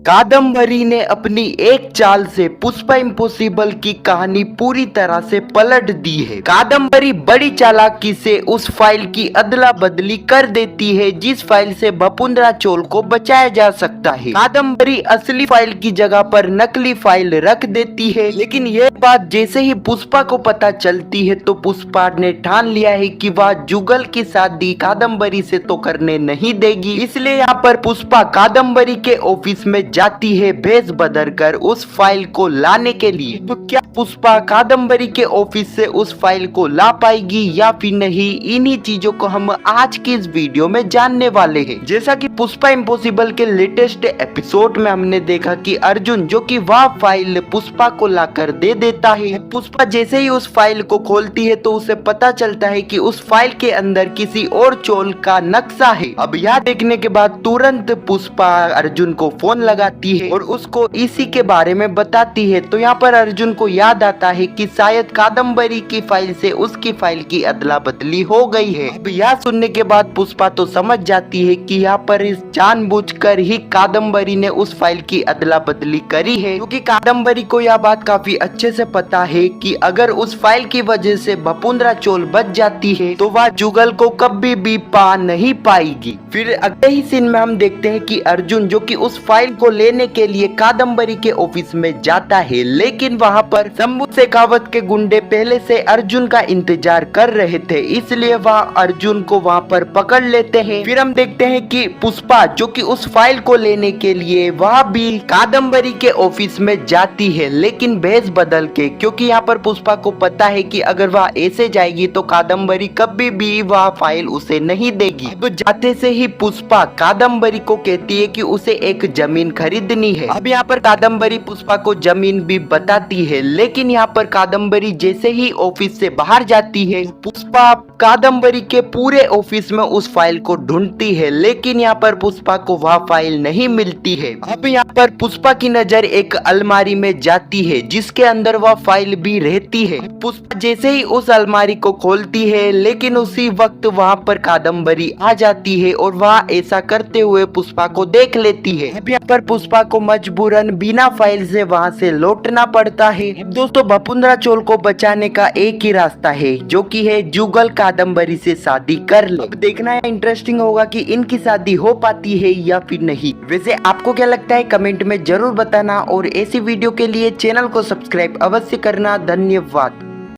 कादम्बरी ने अपनी एक चाल से पुष्पा इम्पॉसिबल की कहानी पूरी तरह से पलट दी है। कादम्बरी बड़ी चालाकी से उस फाइल की अदला बदली कर देती है जिस फाइल से बपुंद्रा चोल को बचाया जा सकता है। कादम्बरी असली फाइल की जगह पर नकली फाइल रख देती है, लेकिन यह बात जैसे ही पुष्पा को पता चलती है तो पुष्पा ने ठान लिया है कि वह जुगल की शादी कादम्बरी से तो करने नहीं देगी। इसलिए यहाँ पर पुष्पा कादम्बरी के ऑफिस में जाती है भेस बदल कर उस फाइल को लाने के लिए। तो क्या पुष्पा कादम्बरी के ऑफिस से उस फाइल को ला पाएगी या फिर नहीं, इन्हीं चीजों को हम आज की इस वीडियो में जानने वाले हैं। जैसा कि पुष्पा इम्पॉसिबल के लेटेस्ट एपिसोड में हमने देखा कि अर्जुन जो कि वह फाइल पुष्पा को लाकर दे देता है। पुष्पा जैसे ही उस फाइल को खोलती है तो उसे पता चलता है कि उस फाइल के अंदर किसी और चोल का नक्शा है। अब यह देखने के बाद तुरंत पुष्पा अर्जुन को फोन लगाती है और उसको इसी के बारे में बताती है। तो यहाँ पर अर्जुन को याद आता है कि शायद कादम्बरी की फाइल से उसकी फाइल की अदला बदली हो गई है। अब यह सुनने के बाद पुष्पा तो समझ जाती है कि यहाँ पर इस जानबूझकर ही कादम्बरी ने उस फाइल की अदला बदली करी है, क्योंकि कादम्बरी को यह बात काफी अच्छे से पता है कि अगर उस फाइल की वजह से बपुंद्रा चोल बच जाती है तो वह जुगल को कभी भी पा नहीं पाएगी। फिर अगले ही सीन में हम देखते हैं कि अर्जुन जो कि उस फाइल को लेने के लिए कादम्बरी के ऑफिस में जाता है, लेकिन वहां पर शंभू शेखावत के गुंडे पहले से अर्जुन का इंतजार कर रहे थे, इसलिए वह अर्जुन को वहां पर पकड़ लेते हैं। फिर हम देखते हैं कि पुष्पा जो कि उस फाइल को लेने के लिए वह भी कादम्बरी के ऑफिस में जाती है, लेकिन भेस बदल के, क्योंकि यहाँ पर पुष्पा को पता है कि अगर वह ऐसे जाएगी तो कादम्बरी कभी भी वह फाइल उसे नहीं देगी। तो जाते से ही पुष्पा कादम्बरी को कहती है कि उसे एक जमीन खरीदनी है। अब यहाँ पर कादम्बरी पुष्पा को जमीन भी बताती है, लेकिन यहाँ पर कादम्बरी जैसे ही ऑफिस से बाहर जाती है पुष्पा कादम्बरी के पूरे ऑफिस में उस फाइल को ढूंढती है, लेकिन यहाँ पर पुष्पा को वह फाइल नहीं मिलती है। अब यहाँ पर पुष्पा की नजर एक अलमारी में जाती है जिसके अंदर वह फाइल भी रहती है। पुष्पा जैसे ही उस अलमारी को खोलती है, लेकिन उसी वक्त वहाँ पर कादम्बरी आ जाती है और वह ऐसा करते हुए पुष्पा को देख लेती है। अब यहाँ पर पुष्पा को मजबूरन बिना फाइल से वहाँ से लौटना पड़ता है। दोस्तों, बपुंद्रा चोल को बचाने का एक ही रास्ता है जो कि है जुगल कादम्बरी से शादी कर ले। अब देखना है इंटरेस्टिंग होगा कि इनकी शादी हो पाती है या फिर नहीं। वैसे आपको क्या लगता है कमेंट में जरूर बताना और ऐसी वीडियो के लिए चैनल को सब्सक्राइब अवश्य करना। धन्यवाद।